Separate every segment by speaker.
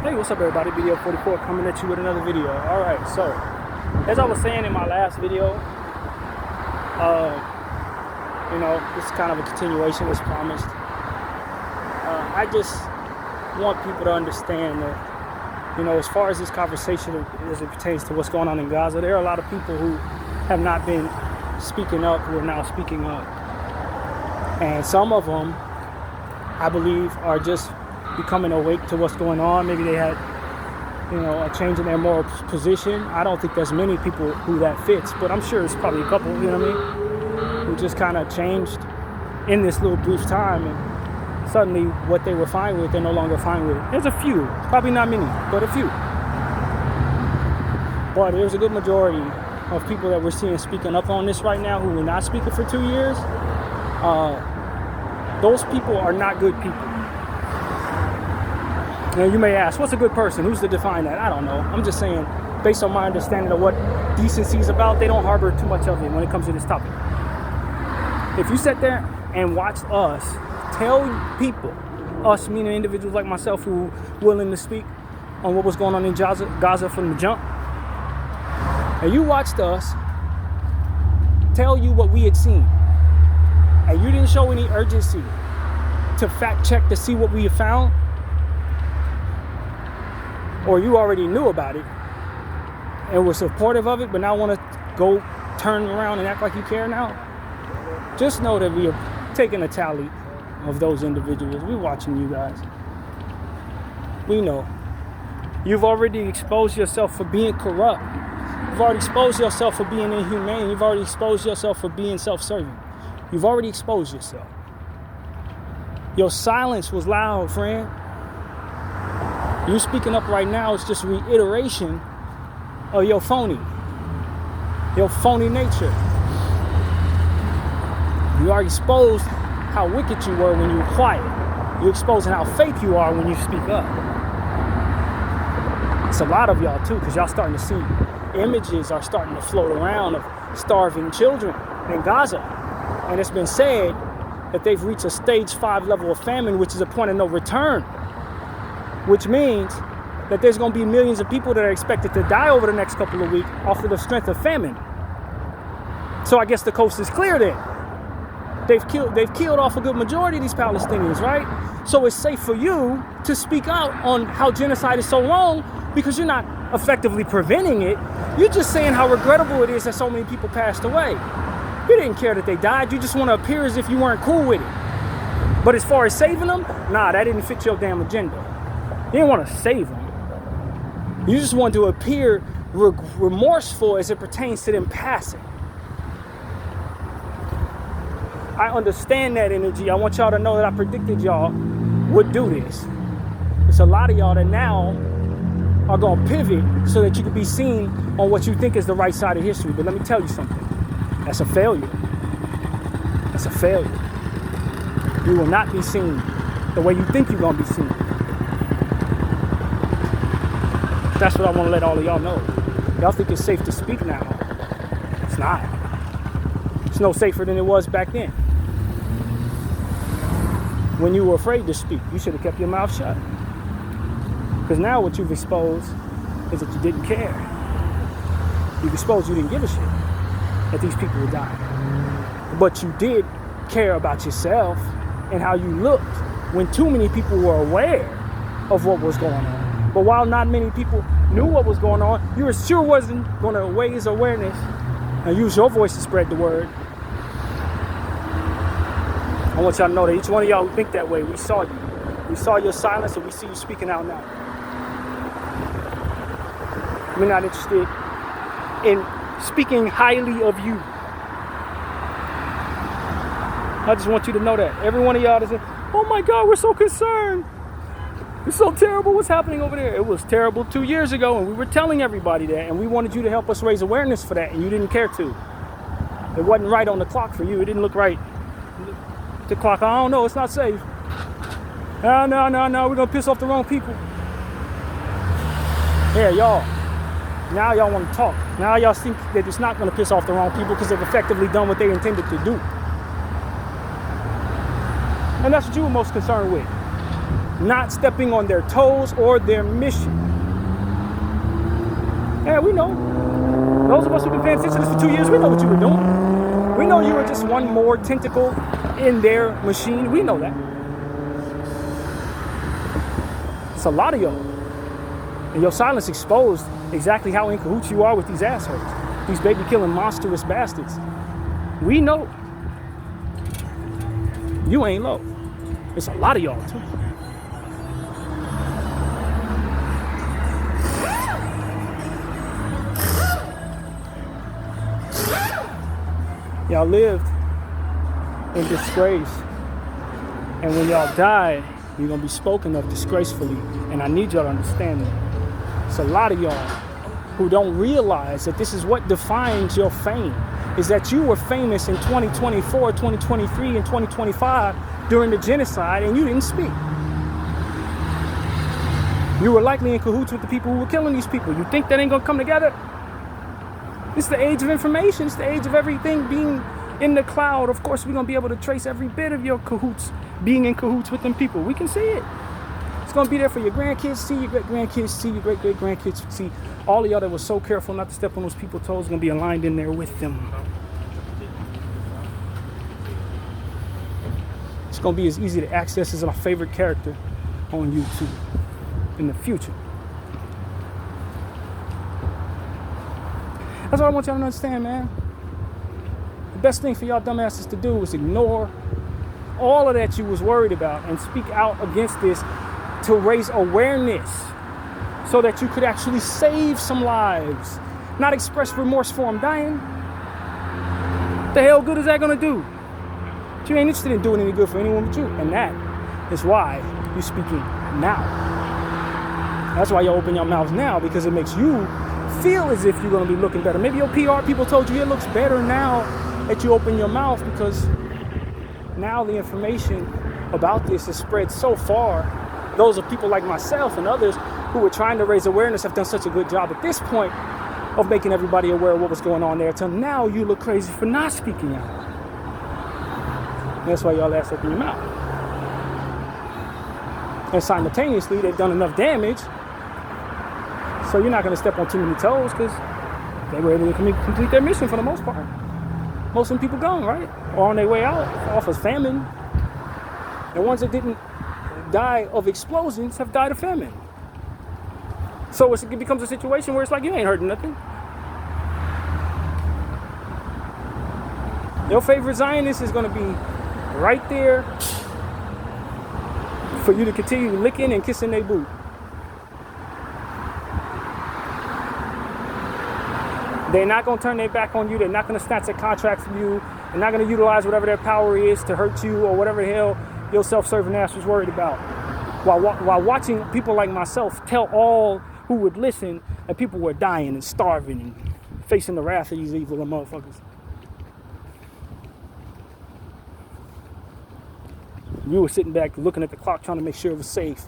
Speaker 1: Hey, what's up everybody? Video 44 coming at you with another video. Alright, so as I was saying in my last video, this is kind of a continuation as promised. I just want people to understand that, as far as this conversation as it pertains to what's going on in Gaza, there are a lot of people who have not been speaking up who are now speaking up. And some of them, I believe, are just becoming awake to what's going on. Maybe they had, a change in their moral position. I don't think there's many people who that fits, but I'm sure it's probably a couple, who just kind of changed in this little brief time, and suddenly what they were fine with, they're no longer fine with it. There's a few, probably not many, but a few. But there's a good majority of people that we're seeing speaking up on this right now who were not speaking for 2 years. Those people are not good people. Now you may ask, what's a good person? Who's to define that? I don't know. I'm just saying, based on my understanding of what decency is about, they don't harbor too much of it when it comes to this topic. If you sit there and watch us tell people, us meaning individuals like myself who were willing to speak on what was going on in Gaza from the jump, and you watched us tell you what we had seen, and you didn't show any urgency to fact check to see what we had found, or you already knew about it and were supportive of it, but now want to go turn around and act like you care now, just know that we are taking a tally of those individuals. We're watching you guys. We know. You've already exposed yourself for being corrupt. You've already exposed yourself for being inhumane. You've already exposed yourself for being self-serving. You've already exposed yourself. Your silence was loud, friend. You speaking up right now is just reiteration of your phony nature. You already exposed how wicked you were when you were quiet. You're exposing how fake you are when you speak up. It's a lot of y'all too, because y'all starting to see images are starting to float around of starving children in Gaza. And it's been said that they've reached a stage 5 level of famine, which is a point of no return. Which means that there's going to be millions of people that are expected to die over the next couple of weeks off of the strength of famine. So I guess the coast is clear then. They've killed off a good majority of these Palestinians, right? So it's safe for you to speak out on how genocide is so wrong, because you're not effectively preventing it. You're just saying how regrettable it is that so many people passed away. You didn't care that they died. You just want to appear as if you weren't cool with it. But as far as saving them, nah, that didn't fit your damn agenda. You didn't want to save them. You just wanted to appear remorseful as it pertains to them passing. I understand that energy. I want y'all to know that I predicted y'all would do this. There's a lot of y'all that now are going to pivot so that you can be seen on what you think is the right side of history. But let me tell you something. That's a failure. That's a failure. You will not be seen the way you think you're going to be seen. That's what I want to let all of y'all know. Y'all think it's safe to speak now. It's not. It's no safer than it was back then. When you were afraid to speak, you should have kept your mouth shut. Because now what you've exposed is that you didn't care. You've exposed you didn't give a shit that these people were dying. But you did care about yourself and how you looked when too many people were aware of what was going on. But while not many people knew what was going on, you sure wasn't going to raise awareness and use your voice to spread the word. I want y'all to know that each one of y'all who think that way, we saw you. We saw your silence and we see you speaking out now. We're not interested in speaking highly of you. I just want you to know that. Every one of y'all is saying, oh my God, we're so concerned. It's so terrible what's happening over there. It was terrible 2 years ago, and we were telling everybody that, and we wanted you to help us raise awareness for that, and you didn't care to. It wasn't right on the clock for you. It didn't look right. The clock, I don't know, it's not safe. No, we're going to piss off the wrong people. Yeah, y'all. Now y'all want to talk. Now y'all think that it's not going to piss off the wrong people because they've effectively done what they intended to do. And that's what you were most concerned with. not stepping on their toes or their mission. Yeah, we know. Those of us who've been paying attention to this for 2 years, we know what you were doing. We know you were just one more tentacle in their machine. We know that. It's a lot of y'all. And your silence exposed exactly how in cahoots you are with these assholes. These baby-killing monstrous bastards. We know. You ain't low. It's a lot of y'all, too. Y'all lived in disgrace. And when y'all die, you're going to be spoken of disgracefully. And I need y'all to understand that. It's a lot of y'all who don't realize that this is what defines your fame. Is that you were famous in 2024, 2023, and 2025 during the genocide, and you didn't speak. You were likely in cahoots with the people who were killing these people. You think that ain't going to come together? It's the age of information. It's the age of everything being in the cloud. Of course, we're going to be able to trace every bit of your cahoots, being in cahoots with them people. We can see it. It's going to be there for your grandkids, see your great-grandkids, see your great-great-grandkids, see all of y'all that was so careful not to step on those people's toes going to be aligned in there with them. It's going to be as easy to access as my favorite character on YouTube in the future. That's what I want y'all to understand, man. The best thing for y'all dumbasses to do is ignore all of that you was worried about and speak out against this to raise awareness so that you could actually save some lives, not express remorse for them dying. The hell good is that going to do? But you ain't interested in doing any good for anyone but you. And that is why you're speaking now. That's why you open your mouths now, because it makes you feel as if you're going to be looking better. Maybe your PR people told you it looks better now that you open your mouth, because now the information about this is spread so far. Those of people like myself and others who were trying to raise awareness have done such a good job at this point of making everybody aware of what was going on there, until now you look crazy for not speaking out. And that's why y'all ass open your mouth. And simultaneously, they've done enough damage, so you're not going to step on too many toes, because they were able to complete their mission for the most part. Most of them people gone, right? Or on their way out off of famine. The ones that didn't die of explosions have died of famine. So it becomes a situation where it's like you ain't hurting nothing. Your favorite Zionist is going to be right there for you to continue licking and kissing their boot. They're not going to turn their back on you. They're not going to snatch a contract from you. They're not going to utilize whatever their power is to hurt you or whatever the hell your self-serving ass was worried about. While watching people like myself tell all who would listen that people were dying and starving and facing the wrath of these evil motherfuckers. You were sitting back looking at the clock trying to make sure it was safe.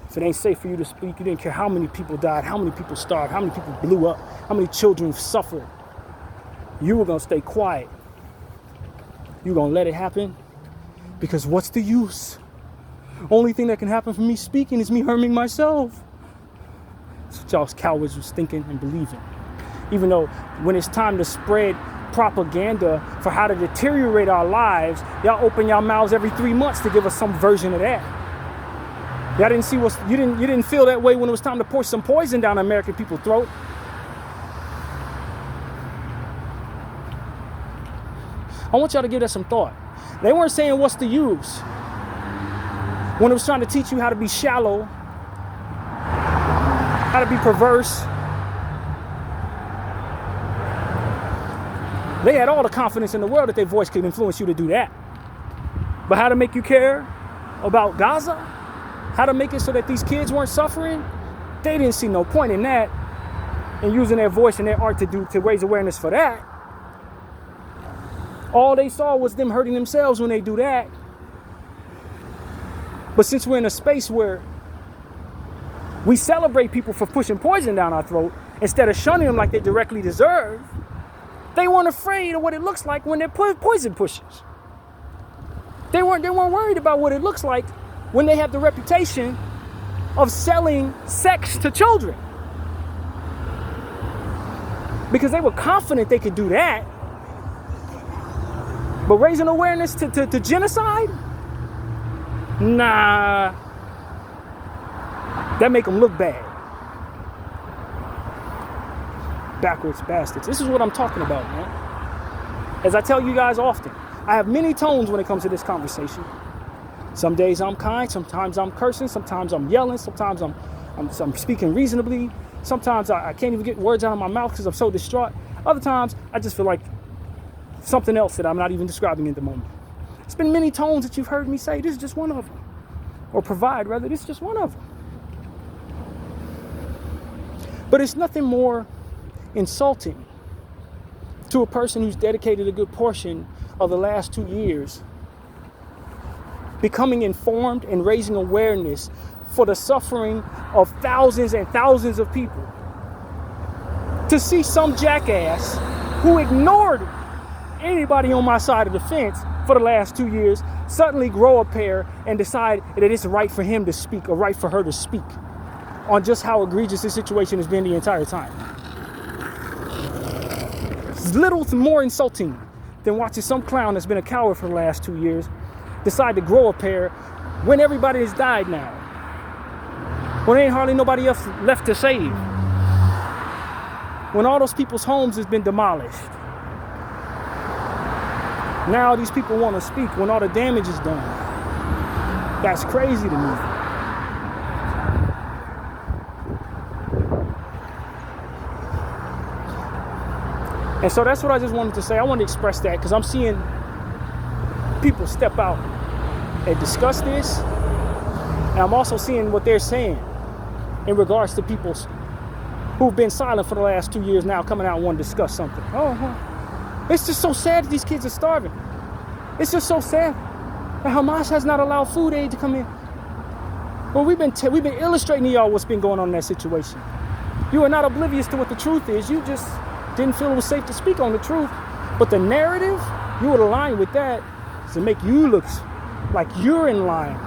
Speaker 1: If it ain't safe for you to speak, you didn't care how many people died, how many people starved, how many people blew up, how many children suffered. You were going to stay quiet. You going to let it happen? Because what's the use? Only thing that can happen from me speaking is me harming myself. That's what y'all cowards was thinking and believing. Even though when it's time to spread propaganda for how to deteriorate our lives, y'all open your mouths every 3 months to give us some version of that. Y'all didn't see you didn't feel that way when it was time to pour some poison down American people's throat. I want y'all to give that some thought. They weren't saying what's the use when it was trying to teach you how to be shallow, how to be perverse. They had all the confidence in the world that their voice could influence you to do that. But how to make you care about Gaza, how to make it so that these kids weren't suffering, they didn't see no point in that, and using their voice and their art to raise awareness for that. All they saw was them hurting themselves when they do that. But since we're in a space where we celebrate people for pushing poison down our throat instead of shunning them like they directly deserve, they weren't afraid of what it looks like when they're poison pushers. They weren't worried about what it looks like when they have the reputation of selling sex to children. Because they were confident they could do that. But raising awareness to genocide? Nah. That make them look bad. Backwards bastards. This is what I'm talking about, man. As I tell you guys often, I have many tones when it comes to this conversation. Some days I'm kind, sometimes I'm cursing, sometimes I'm yelling, sometimes I'm speaking reasonably. Sometimes I can't even get words out of my mouth because I'm so distraught. Other times I just feel like something else that I'm not even describing at the moment. It's been many tones that you've heard me say. This is just one of them. Or provide, rather, this is just one of them. But it's nothing more insulting to a person who's dedicated a good portion of the last 2 years becoming informed and raising awareness for the suffering of thousands and thousands of people. To see some jackass who ignored anybody on my side of the fence for the last 2 years suddenly grow a pair and decide that it's right for him to speak or right for her to speak on just how egregious this situation has been the entire time. It's little more insulting than watching some clown that's been a coward for the last 2 years decide to grow a pair when everybody has died now. When there ain't hardly nobody else left to save. When all those people's homes has been demolished. Now these people want to speak when all the damage is done. That's crazy to me. And so that's what I just wanted to say. I wanted to express that because I'm seeing people step out and discuss this. And I'm also seeing what they're saying in regards to people who've been silent for the last 2 years now coming out and want to discuss something. It's just so sad that these kids are starving. It's just so sad that Hamas has not allowed food aid to come in. Well, we've been illustrating to y'all what's been going on in that situation. You are not oblivious to what the truth is. You just didn't feel it was safe to speak on the truth. But the narrative, you would align with that to make you look like you're in line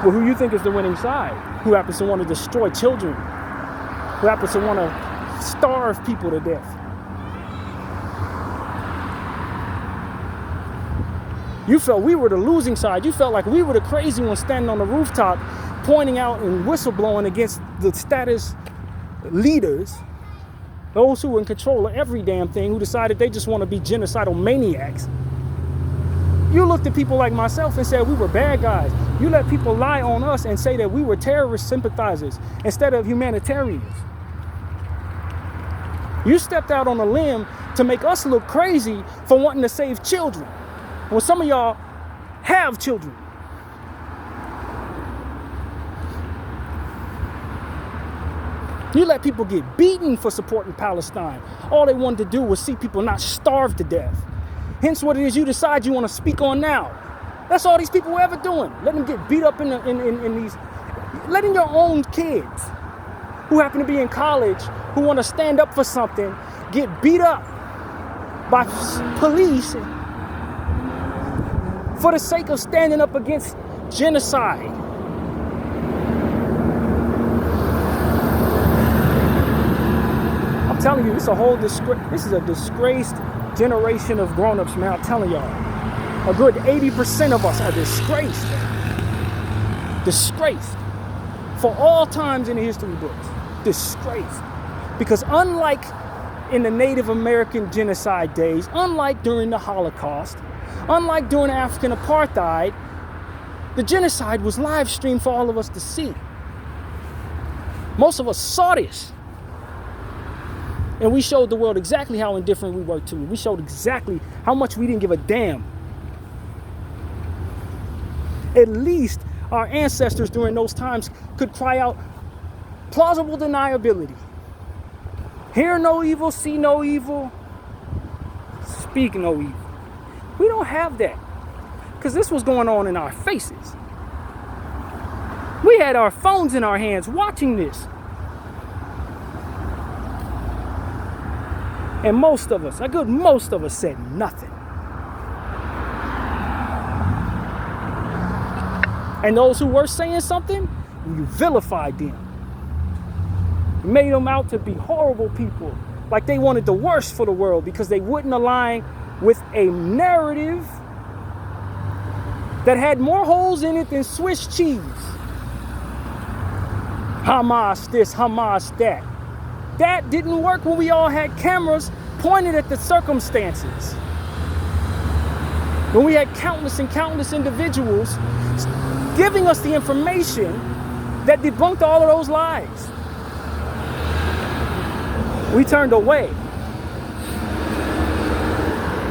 Speaker 1: with who you think is the winning side, who happens to want to destroy children, who happens to want to starve people to death. You felt we were the losing side. You felt like we were the crazy ones standing on the rooftop pointing out and whistleblowing against the status leaders, those who were in control of every damn thing, who decided they just want to be genocidal maniacs. You looked at people like myself and said we were bad guys. You let people lie on us and say that we were terrorist sympathizers instead of humanitarians. You stepped out on a limb to make us look crazy for wanting to save children. Well, some of y'all have children. You let people get beaten for supporting Palestine. All they wanted to do was see people not starve to death. Hence what it is you decide you want to speak on now. That's all these people were ever doing. Letting them get beat up in these, letting your own kids who happen to be in college, who want to stand up for something, get beat up by police for the sake of standing up against genocide. I'm telling you, this is a disgraced generation of grown-ups, man. I'm telling y'all, a good 80% of us are disgraced. Disgraced. For all times in the history books. Disgraced. Because unlike in the Native American genocide days, unlike during the Holocaust, unlike during African apartheid, the genocide was live streamed for all of us to see. Most of us saw this. And we showed the world exactly how indifferent we were to it. We showed exactly how much we didn't give a damn. At least our ancestors during those times could cry out plausible deniability. Hear no evil, see no evil, speak no evil. We don't have that because this was going on in our faces. We had our phones in our hands watching this. And most of us, most of us said nothing. And those who were saying something, you vilified them. You made them out to be horrible people, like they wanted the worst for the world because they wouldn't align with a narrative that had more holes in it than Swiss cheese. Hamas this, Hamas that. That didn't work when we all had cameras pointed at the circumstances. When we had countless and countless individuals giving us the information that debunked all of those lies. We turned away.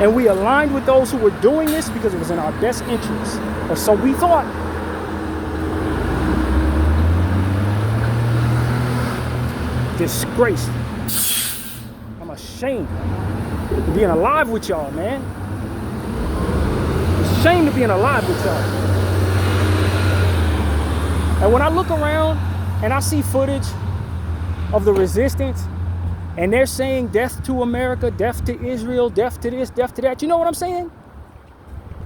Speaker 1: And we aligned with those who were doing this because it was in our best interest. Or so we thought. Disgraced. I'm ashamed of being alive with y'all, man. Ashamed of being alive with y'all. And when I look around and I see footage of the resistance, and they're saying death to America, death to Israel, death to this, death to that. You know what I'm saying?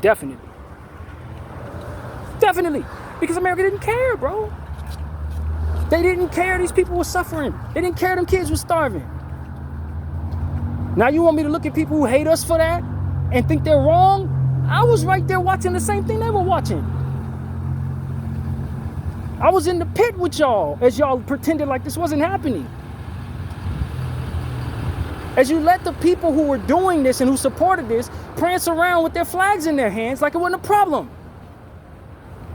Speaker 1: Definitely. Definitely. Because America didn't care, bro. They didn't care these people were suffering. They didn't care them kids were starving. Now you want me to look at people who hate us for that and think they're wrong? I was right there watching the same thing they were watching. I was in the pit with y'all as y'all pretended like this wasn't happening. As you let the people who were doing this and who supported this prance around with their flags in their hands like it wasn't a problem.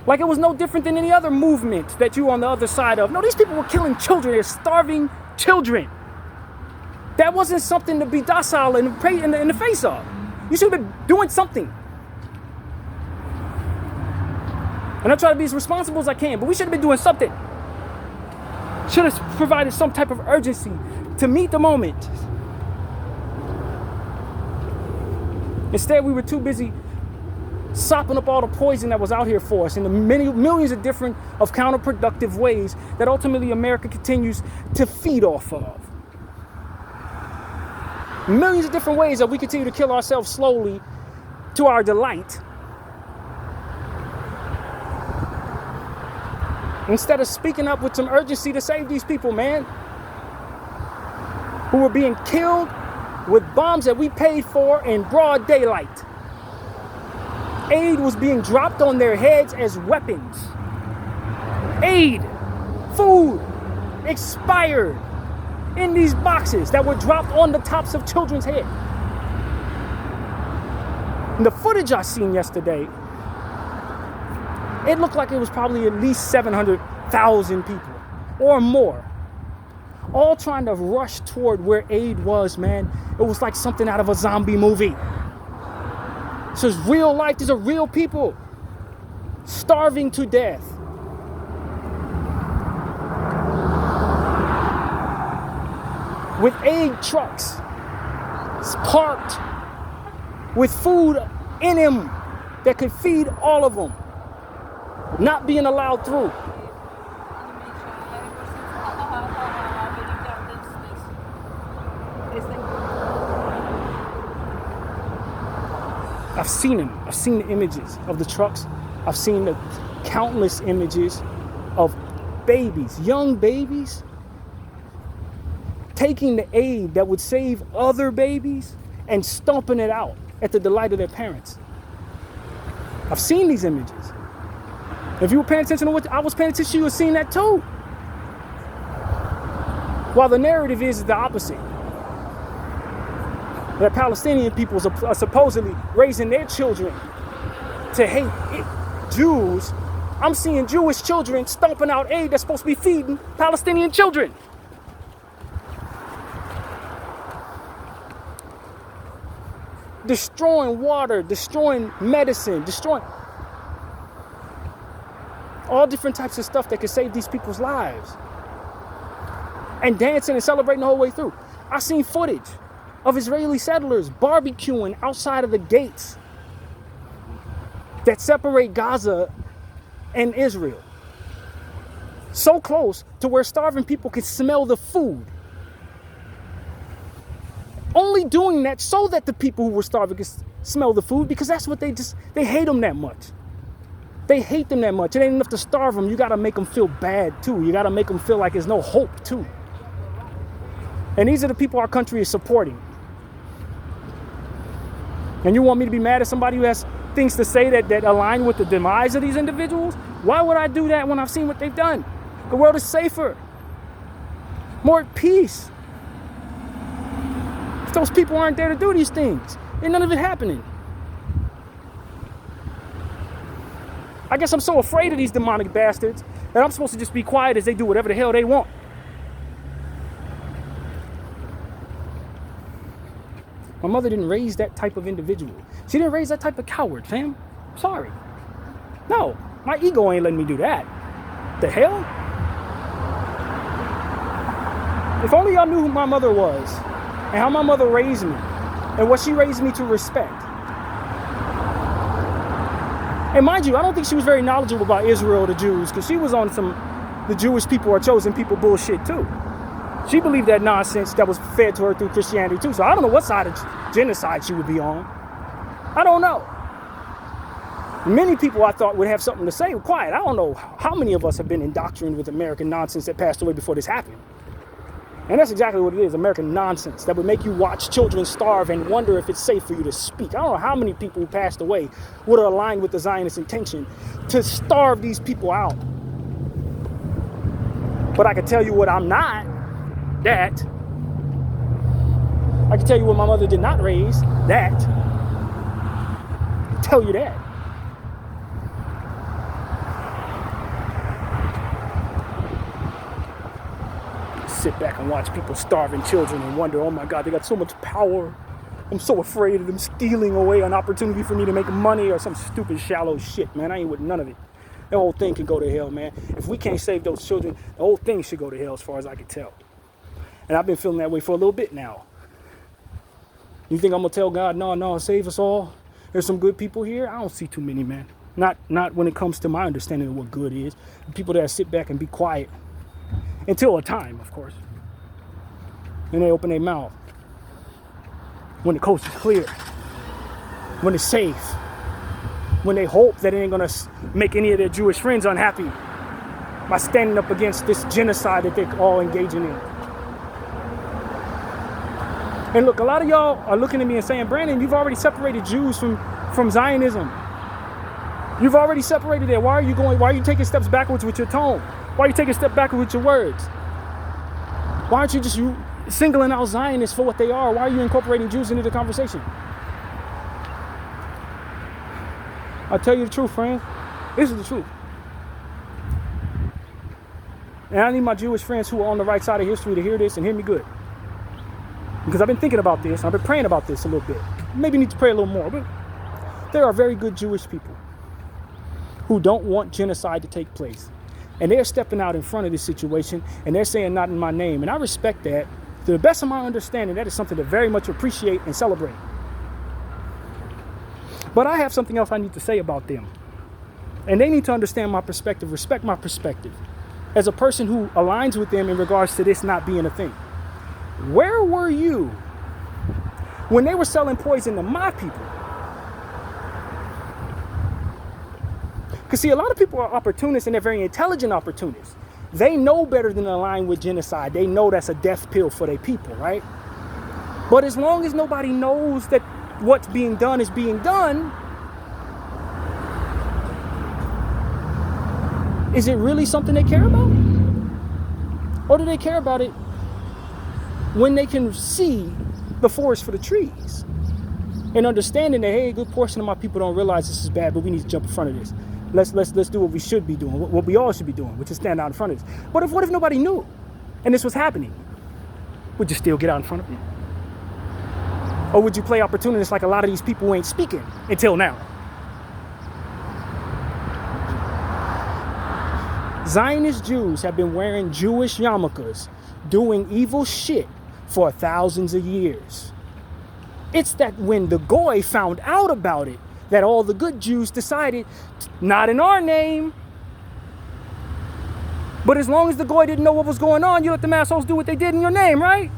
Speaker 1: Like it was no different than any other movement that you were on the other side of. No, these people were killing children. They're starving children. That wasn't something to be docile in the face of. You should have been doing something. And I try to be as responsible as I can, but we should have been doing something. Should have provided some type of urgency to meet the moment. Instead, we were too busy sopping up all the poison that was out here for us in the millions of different of counterproductive ways that ultimately America continues to feed off of. Millions of different ways that we continue to kill ourselves slowly to our delight. Instead of speaking up with some urgency to save these people, man, who were being killed with bombs that we paid for in broad daylight. Aid was being dropped on their heads as weapons. Aid, food, expired in these boxes that were dropped on the tops of children's heads. And the footage I seen yesterday, it looked like it was probably at least 700,000 people or more. All trying to rush toward where aid was, man. It was like something out of a zombie movie. This is real life. These are real people starving to death. With aid trucks parked with food in them that could feed all of them, not being allowed through. I've seen them. I've seen the images of the trucks. I've seen the countless images of babies, young babies, taking the aid that would save other babies and stomping it out at the delight of their parents. I've seen these images. If you were paying attention to what I was paying attention to, you would have seen that too. While the narrative is the opposite. That Palestinian people are supposedly raising their children to hate Jews. I'm seeing Jewish children stomping out aid that's supposed to be feeding Palestinian children. Destroying water, destroying medicine, destroying all different types of stuff that could save these people's lives. And dancing and celebrating the whole way through. I've seen footage of Israeli settlers barbecuing outside of the gates that separate Gaza and Israel. So close to where starving people could smell the food. Only doing that so that the people who were starving could smell the food, because that's what they hate them that much. They hate them that much. It ain't enough to starve them. You got to make them feel bad, too. You got to make them feel like there's no hope, too. And these are the people our country is supporting. And you want me to be mad at somebody who has things to say that align with the demise of these individuals? Why would I do that when I've seen what they've done? The world is safer, more at peace. If those people aren't there to do these things, ain't none of it happening. I guess I'm so afraid of these demonic bastards that I'm supposed to just be quiet as they do whatever the hell they want. My mother didn't raise that type of individual. She didn't raise that type of coward, fam. Sorry. No, my ego ain't letting me do that. The hell? If only y'all knew who my mother was and how my mother raised me and what she raised me to respect. And mind you, I don't think she was very knowledgeable about Israel or the Jews, because she was on some the Jewish people are chosen people bullshit too. She believed that nonsense that was fed to her through Christianity too. So I don't know what side of genocide she would be on. I don't know. Many people I thought would have something to say. Quiet. I don't know how many of us have been indoctrinated with American nonsense that passed away before this happened. And that's exactly what it is, American nonsense that would make you watch children starve and wonder if it's safe for you to speak. I don't know how many people who passed away would have aligned with the Zionist intention to starve these people out. But I can tell you what I'm not. That. I can tell you what my mother did not raise. That. I'll tell you that. Sit back and watch people starving children and wonder, oh my God, they got so much power. I'm so afraid of them stealing away an opportunity for me to make money or some stupid shallow shit, man. I ain't with none of it. The whole thing can go to hell, man. If we can't save those children, the whole thing should go to hell as far as I can tell. And I've been feeling that way for a little bit now. You think I'm going to tell God, no, save us all? There's some good people here? I don't see too many, man. Not when it comes to my understanding of what good is. People that sit back and be quiet. Until a time, of course. And they open their mouth. When the coast is clear. When it's safe. When they hope that it ain't going to make any of their Jewish friends unhappy by standing up against this genocide that they're all engaging in. And look, a lot of y'all are looking at me and saying, Brandon, you've already separated Jews from Zionism. You've already separated it. Why are you taking steps backwards with your tone? Why are you taking a step backwards with your words? Why aren't you just singling out Zionists for what they are? Why are you incorporating Jews into the conversation? I'll tell you the truth, friends. This is the truth. And I need my Jewish friends who are on the right side of history to hear this and hear me good. Because I've been thinking about this. I've been praying about this a little bit. Maybe need to pray a little more. But there are very good Jewish people who don't want genocide to take place. And they're stepping out in front of this situation, and they're saying not in my name. And I respect that. To the best of my understanding, that is something to very much appreciate and celebrate. But I have something else I need to say about them. And they need to understand my perspective, respect my perspective, as a person who aligns with them in regards to this not being a thing. Where were you when they were selling poison to my people? Because see, a lot of people are opportunists, and they're very intelligent opportunists. They know better than to align with genocide. They know that's a death pill for their people, right? But as long as nobody knows that what's being done is being done, is it really something they care about? Or do they care about it when they can see the forest for the trees? And understanding that, hey, a good portion of my people don't realize this is bad, but we need to jump in front of this. Let's do what we should be doing, what we all should be doing, which is stand out in front of this. But what if nobody knew and this was happening? Would you still get out in front of it? Or would you play opportunists like a lot of these people who ain't speaking until now? Zionist Jews have been wearing Jewish yarmulkes, doing evil shit for thousands of years. It's that when the Goy found out about it, that all the good Jews decided, not in our name. But as long as the Goy didn't know what was going on, you let the assholes do what they did in your name, right?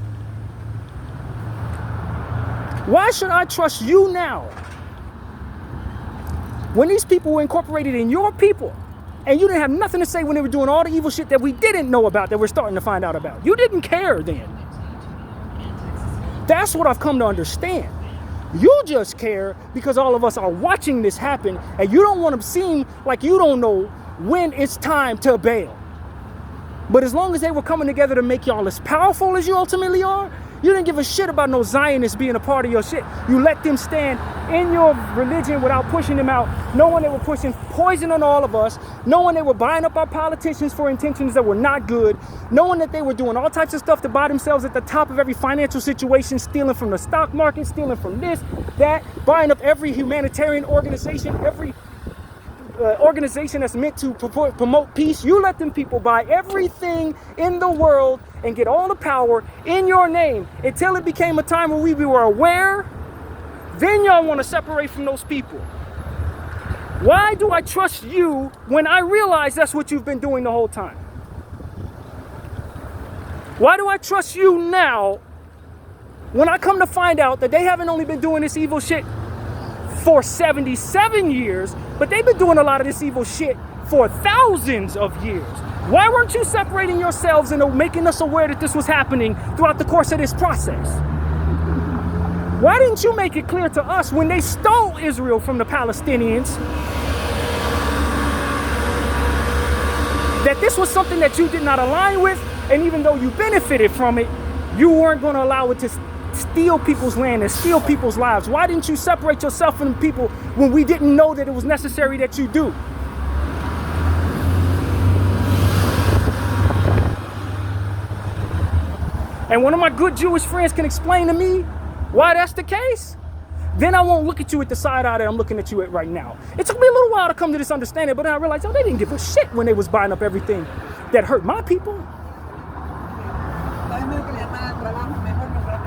Speaker 1: Why should I trust you now When these people were incorporated in your people, and you didn't have nothing to say when they were doing all the evil shit that we didn't know about, that we're starting to find out about. You didn't care then. That's what I've come to understand. You just care because all of us are watching this happen, and you don't want to seem like you don't know when it's time to bail. But as long as they were coming together to make y'all as powerful as you ultimately are, you didn't give a shit about no Zionists being a part of your shit. You let them stand in your religion without pushing them out, knowing they were pushing poison on all of us, knowing they were buying up our politicians for intentions that were not good, knowing that they were doing all types of stuff to buy themselves at the top of every financial situation, stealing from the stock market, stealing from this, that, buying up every humanitarian organization, every organization that's meant to promote peace. You let them people buy everything in the world and get all the power in your name until it became a time where we were aware. Then y'all want to separate from those people. Why do I trust you when I realize that's what you've been doing the whole time? Why do I trust you now when I come to find out that they haven't only been doing this evil shit for 77 years, but they've been doing a lot of this evil shit for thousands of years? Why weren't you separating yourselves and making us aware that this was happening throughout the course of this process? Why didn't you make it clear to us when they stole Israel from the Palestinians that this was something that you did not align with, and even though you benefited from it, you weren't going to allow it to steal people's land and steal people's lives? Why didn't you separate yourself from the people when we didn't know that it was necessary that you do? And one of my good Jewish friends can explain to me why that's the case, then I won't look at you with the side eye that I'm looking at you at right now. It took me a little while to come to this understanding, but then I realized, oh, they didn't give a shit when they was buying up everything that hurt my people.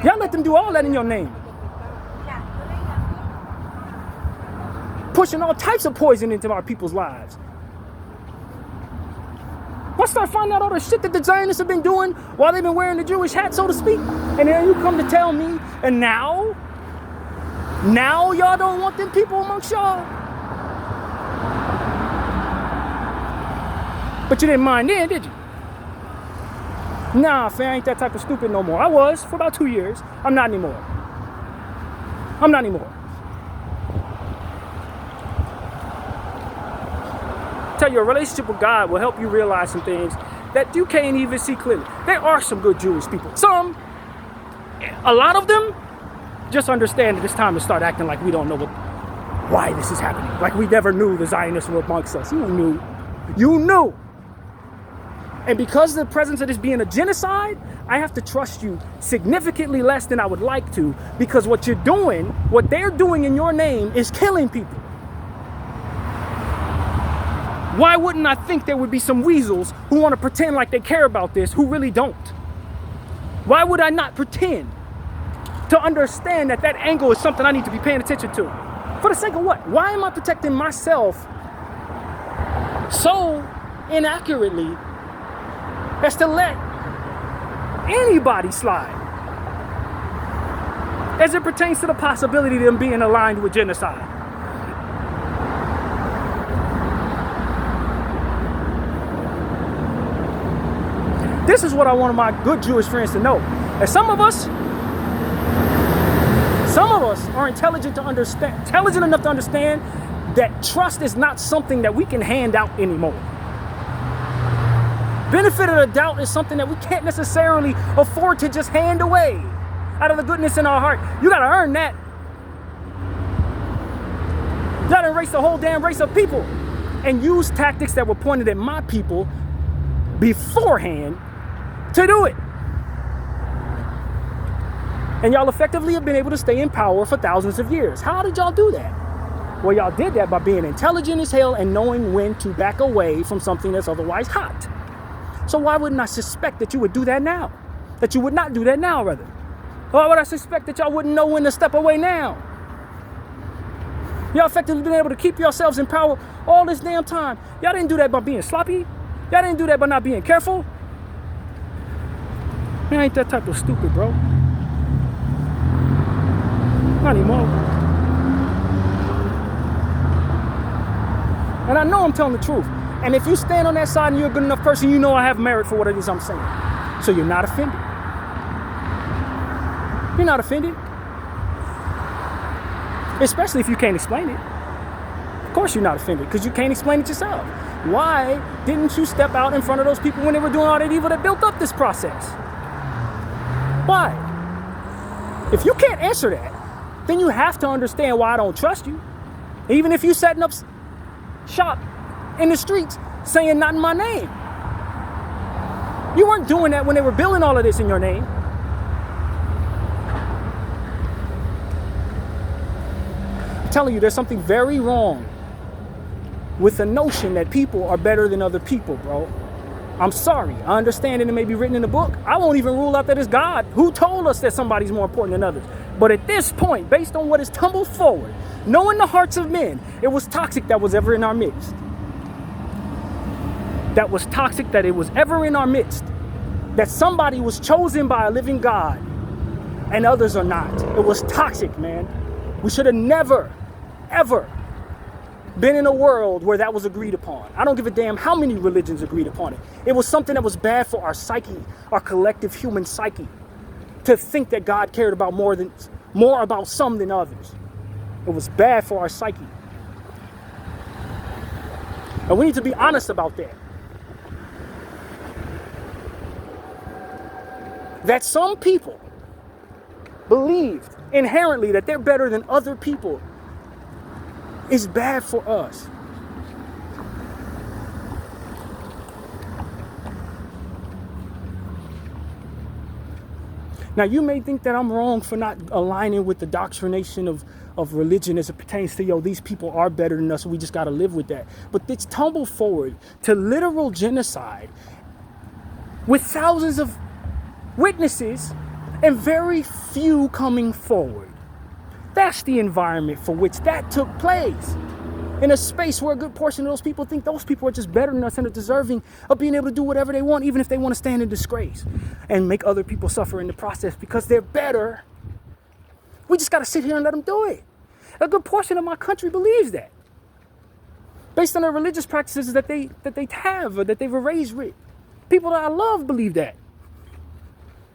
Speaker 1: Y'all let them do all that in your name. Pushing all types of poison into our people's lives. Once I find out all the shit that the Zionists have been doing while they've been wearing the Jewish hat, so to speak, and then you come to tell me, and now y'all don't want them people amongst y'all? But you didn't mind then, did you? Nah, fam, I ain't that type of stupid no more. I was for about 2 years. I'm not anymore. Tell you, a relationship with God will help you realize some things that you can't even see clearly. There are some good Jewish people. A lot of them just understand that it's time to start acting like we don't know why this is happening. Like we never knew the Zionists were amongst us. You knew. And because of the presence of this being a genocide, I have to trust you significantly less than I would like to, because what they're doing in your name is killing people. Why wouldn't I think there would be some weasels who want to pretend like they care about this who really don't? Why would I not pretend to understand that angle is something I need to be paying attention to? For the sake of what? Why am I protecting myself so inaccurately as to let anybody slide as it pertains to the possibility of them being aligned with genocide? This is what I want my good Jewish friends to know. And some of us are intelligent enough to understand that trust is not something that we can hand out anymore. Benefit of the doubt is something that we can't necessarily afford to just hand away out of the goodness in our heart. You gotta earn that. You gotta erase the whole damn race of people and use tactics that were pointed at my people beforehand to do it. And y'all effectively have been able to stay in power for thousands of years. How did y'all do that? Well, y'all did that by being intelligent as hell and knowing when to back away from something that's otherwise hot. So why wouldn't I suspect that you would do that now? That you would not do that now, rather? Why would I suspect that y'all wouldn't know when to step away now? Y'all effectively been able to keep yourselves in power all this damn time. Y'all didn't do that by being sloppy. Y'all didn't do that by not being careful. Man, I ain't that type of stupid, bro. Not anymore. And I know I'm telling the truth. And if you stand on that side and you're a good enough person, you know I have merit for what it is I'm saying. So you're not offended. You're not offended. Especially if you can't explain it. Of course you're not offended because you can't explain it yourself. Why didn't you step out in front of those people when they were doing all that evil that built up this process? Why? If you can't answer that, then you have to understand why I don't trust you. Even if you're setting up shop in the streets saying not in my name. You weren't doing that when they were building all of this in your name. I'm telling you, there's something very wrong with the notion that people are better than other people, bro. I'm sorry. I understand it may be written in the book. I won't even rule out that it's God who told us that somebody's more important than others. But at this point, based on what has tumbled forward, knowing the hearts of men, it was toxic that was ever in our midst. That was toxic that it was ever in our midst. That somebody was chosen by a living God and others are not. It was toxic, man. We should have never, ever been in a world where that was agreed upon. I don't give a damn how many religions agreed upon it. It was something that was bad for our psyche, our collective human psyche, to think that God cared about more about some than others. It was bad for our psyche. And we need to be honest about that. That some people believed inherently that they're better than other people is bad for us. Now, you may think that I'm wrong for not aligning with the doctrination of religion as it pertains to, these people are better than us, so we just got to live with that. But it's tumbled forward to literal genocide with thousands of witnesses and very few coming forward. That's the environment for which that took place. In a space where a good portion of those people think those people are just better than us and are deserving of being able to do whatever they want, even if they want to stand in disgrace and make other people suffer in the process because they're better. We just got to sit here and let them do it. A good portion of my country believes that, based on their religious practices that they have or that they were raised with. People that I love believe that.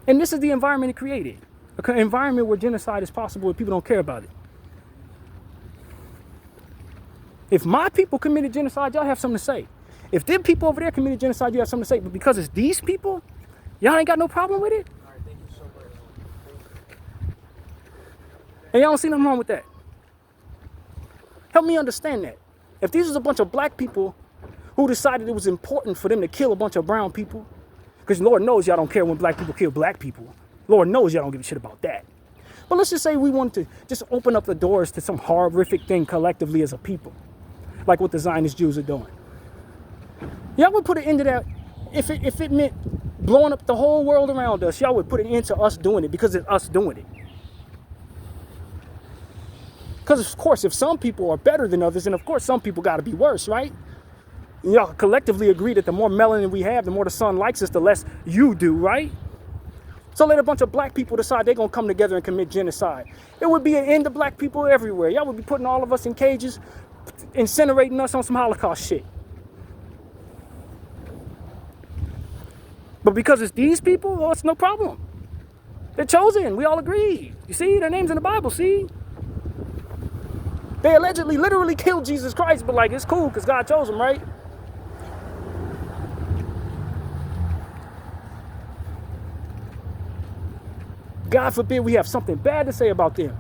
Speaker 1: And this is the environment it created. An environment where genocide is possible and people don't care about it. If my people committed genocide, y'all have something to say. If them people over there committed genocide, you have something to say. But because it's these people, y'all ain't got no problem with it?
Speaker 2: All right, thank you so much.
Speaker 1: And y'all don't see nothing wrong with that. Help me understand that. If these was a bunch of black people who decided it was important for them to kill a bunch of brown people, because Lord knows y'all don't care when black people kill black people. Lord knows y'all don't give a shit about that. But let's just say we want to just open up the doors to some horrific thing collectively as a people, like what the Zionist Jews are doing. Y'all would put an end to that if it meant blowing up the whole world around us. Y'all would put an end to us doing it because it's us doing it. Because of course, if some people are better than others, then of course some people got to be worse, right? Y'all collectively agree that the more melanin we have, the more the sun likes us, the less you do, right? So let a bunch of black people decide they're going to come together and commit genocide. It would be an end to black people everywhere. Y'all would be putting all of us in cages, incinerating us on some Holocaust shit. But because it's these people, well, it's no problem. They're chosen. We all agree. You see, their names in the Bible, see? They allegedly, literally killed Jesus Christ, but like, it's cool because God chose them, right? God forbid we have something bad to say about them.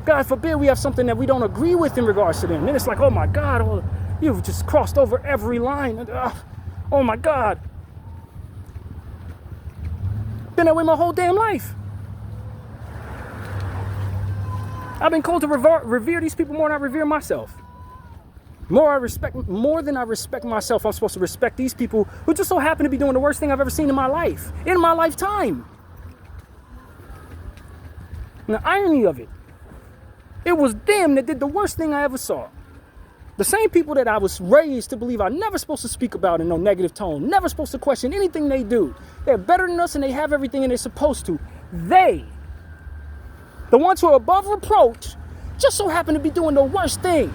Speaker 1: God forbid we have something that we don't agree with in regards to them. Then it's like, oh my God, you've just crossed over every line. Oh my God. Been that way my whole damn life. I've been called to revere these people more than I revere myself. More than I respect myself, I'm supposed to respect these people who just so happen to be doing the worst thing I've ever seen in my life, in my lifetime. And the irony of it, it was them that did the worst thing I ever saw. The same people that I was raised to believe I'm never supposed to speak about in no negative tone, never supposed to question anything they do. They're better than us and they have everything and they're supposed to. They, the ones who are above reproach, just so happen to be doing the worst thing.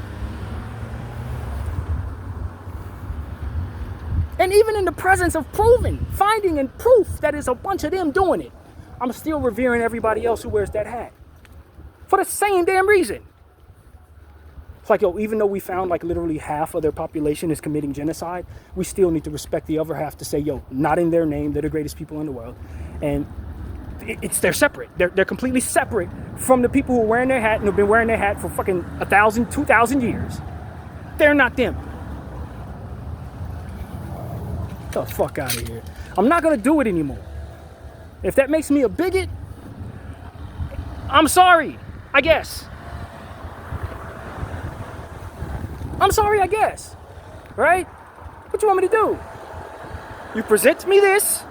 Speaker 1: And even in the presence of finding and proof that it's a bunch of them doing it, I'm still revering everybody else who wears that hat. For the same damn reason. It's like, yo, even though we found like literally half of their population is committing genocide, we still need to respect the other half to say, yo, not in their name, they're the greatest people in the world. And they're separate. They're completely separate from the people who are wearing their hat and have been wearing their hat for fucking 1,000, 2,000 years. They're not them. Get the fuck out of here. I'm not gonna do it anymore. If that makes me a bigot, I'm sorry, I guess. I'm sorry, I guess. Right? What you want me to do? You present me this,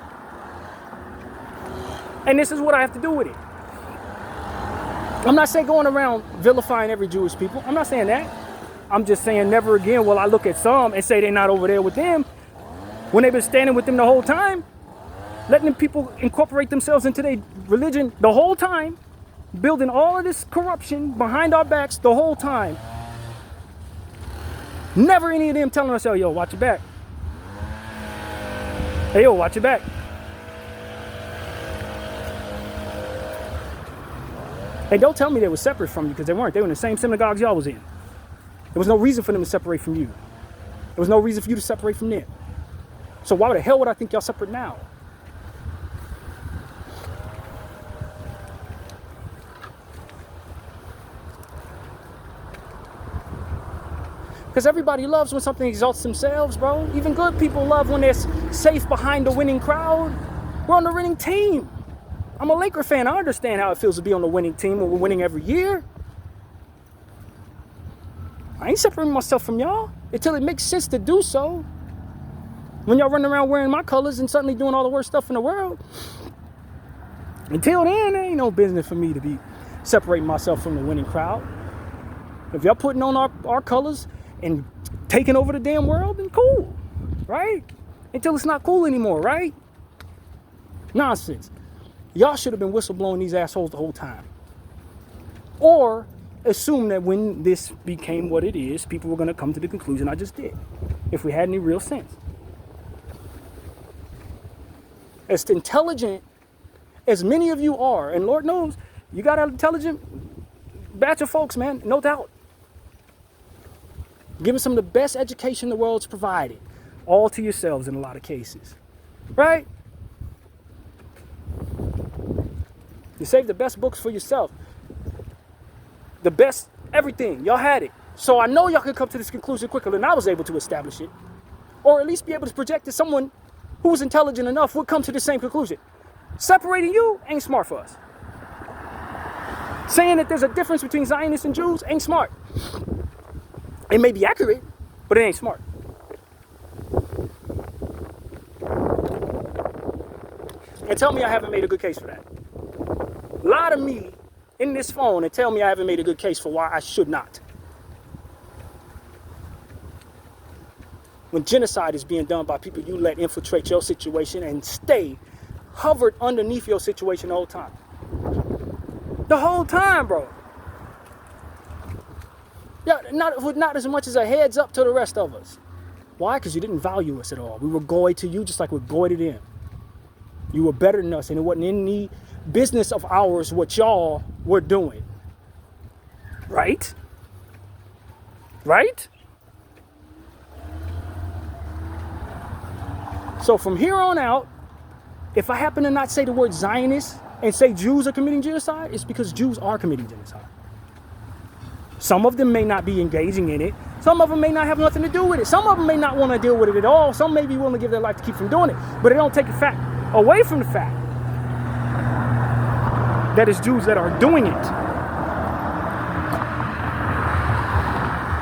Speaker 1: and this is what I have to do with it. I'm not saying going around vilifying every Jewish people. I'm not saying that. I'm just saying never again will I look at some and say they're not over there with them when they've been standing with them the whole time, letting them people incorporate themselves into their religion the whole time, building all of this corruption behind our backs the whole time. Never any of them telling us, yo, watch your back. Hey, yo, watch your back. And don't tell me they were separate from you, because they weren't. They were in the same synagogues y'all was in. There was no reason for them to separate from you. There was no reason for you to separate from them. So why the hell would I think y'all separate now? Because everybody loves when something exalts themselves, bro. Even good people love when they're safe behind the winning crowd. We're on the winning team. I'm a Laker fan. I understand how it feels to be on the winning team when we're winning every year. I ain't separating myself from y'all until it makes sense to do so. When y'all running around wearing my colors and suddenly doing all the worst stuff in the world. Until then, there ain't no business for me to be separating myself from the winning crowd. If y'all putting on our colors and taking over the damn world, then cool, right? Until it's not cool anymore, right? Nonsense. Y'all should have been whistleblowing these assholes the whole time. Or assume that when this became what it is, people were going to come to the conclusion I just did, if we had any real sense. As intelligent as many of you are, and Lord knows, you got an intelligent batch of folks, man, no doubt. Giving some of the best education the world's provided, all to yourselves in a lot of cases, right? You save the best books for yourself. The best everything. Y'all had it. So I know y'all could come to this conclusion quicker than I was able to establish it. Or at least be able to project that someone who was intelligent enough would come to the same conclusion. Separating you ain't smart for us. Saying that there's a difference between Zionists and Jews ain't smart. It may be accurate, but it ain't smart. And tell me I haven't made a good case for that. Lie to me in this phone and tell me I haven't made a good case for why I should not. When genocide is being done by people you let infiltrate your situation and stay hovered underneath your situation the whole time. The whole time, bro. Yeah, not as much as a heads up to the rest of us. Why? Because you didn't value us at all. We were goy to you just like we're goy to them. You were better than us, and it wasn't any business of ours what y'all were doing. Right? Right? So from here on out, if I happen to not say the word Zionist and say Jews are committing genocide, it's because Jews are committing genocide. Some of them may not be engaging in it. Some of them may not have nothing to do with it. Some of them may not want to deal with it at all. Some may be willing to give their life to keep from doing it. But it don't take the fact away from the fact that it's Jews that are doing it.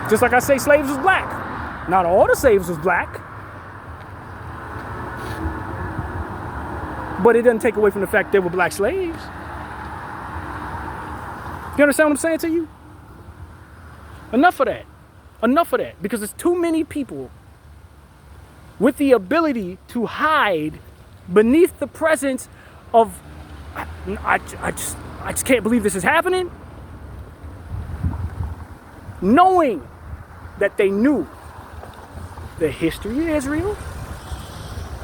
Speaker 1: Just like I say slaves was black. Not all the slaves was black. But it doesn't take away from the fact they were black slaves. You understand what I'm saying to you? Enough of that. Enough of that. Because there's too many people with the ability to hide beneath the presence of, I just can't believe this is happening. Knowing that they knew the history of Israel,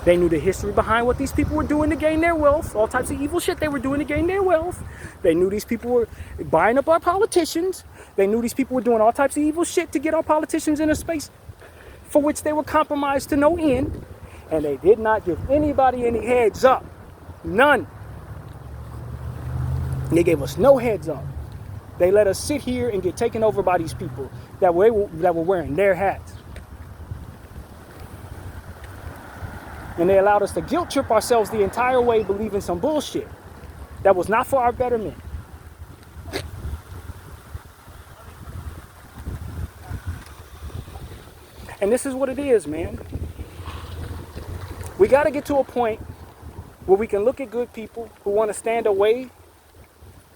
Speaker 1: They knew the history behind what these people were doing to gain their wealth, all types of evil shit they were doing to gain their wealth. They knew these people were buying up our politicians. They knew these people were doing all types of evil shit to get our politicians in a space for which they were compromised to no end. And they did not give anybody any heads up. None. They gave us no heads up. They let us sit here and get taken over by these people that were wearing their hats. And they allowed us to guilt trip ourselves the entire way, believing some bullshit that was not for our betterment. And this is what it is, man. We got to get to a point where we can look at good people who want to stand away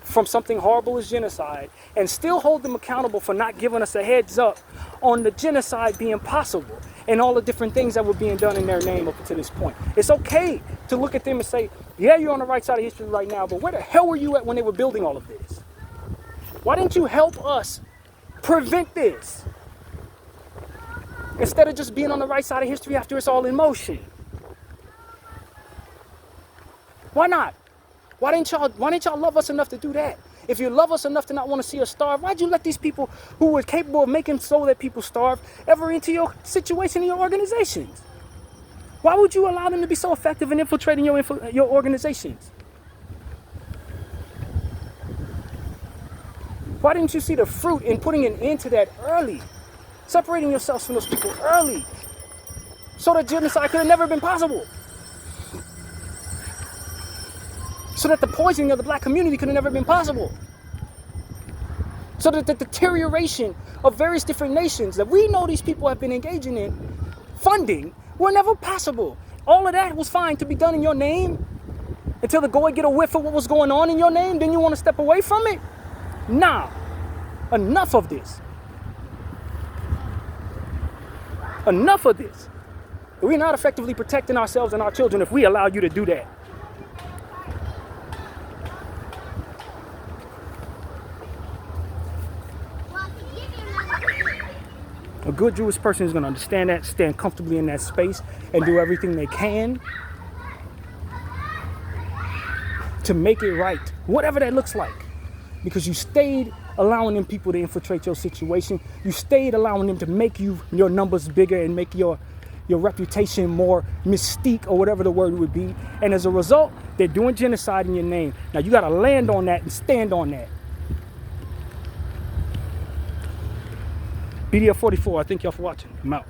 Speaker 1: from something horrible as genocide and still hold them accountable for not giving us a heads up on the genocide being possible and all the different things that were being done in their name up to this point. It's okay to look at them and say, yeah, you're on the right side of history right now, but where the hell were you at when they were building all of this? Why didn't you help us prevent this? Instead of just being on the right side of history after it's all in motion. Why not? Why didn't y'all love us enough to do that? If you love us enough to not want to see us starve, why'd you let these people who were capable of making so that people starve ever into your situation in your organizations? Why would you allow them to be so effective in infiltrating your organizations? Why didn't you see the fruit in putting an end to that early? Separating yourselves from those people early, so that genocide could have never been possible. So that the poisoning of the black community could have never been possible. So that the deterioration of various different nations that we know these people have been engaging in, funding, were never possible. All of that was fine to be done in your name until the Goy get a whiff of what was going on in your name. Then you want to step away from it? Nah, enough of this. Enough of this. We're not effectively protecting ourselves and our children if we allow you to do that. A good Jewish person is going to understand that, stand comfortably in that space, and do everything they can to make it right, whatever that looks like. Because you stayed allowing them people to infiltrate your situation. You stayed allowing them to make your numbers bigger and make your reputation more mystique, or whatever the word would be. And as a result, they're doing genocide in your name. Now you got to land on that and stand on that. BDF 44, I thank y'all for watching. I'm out.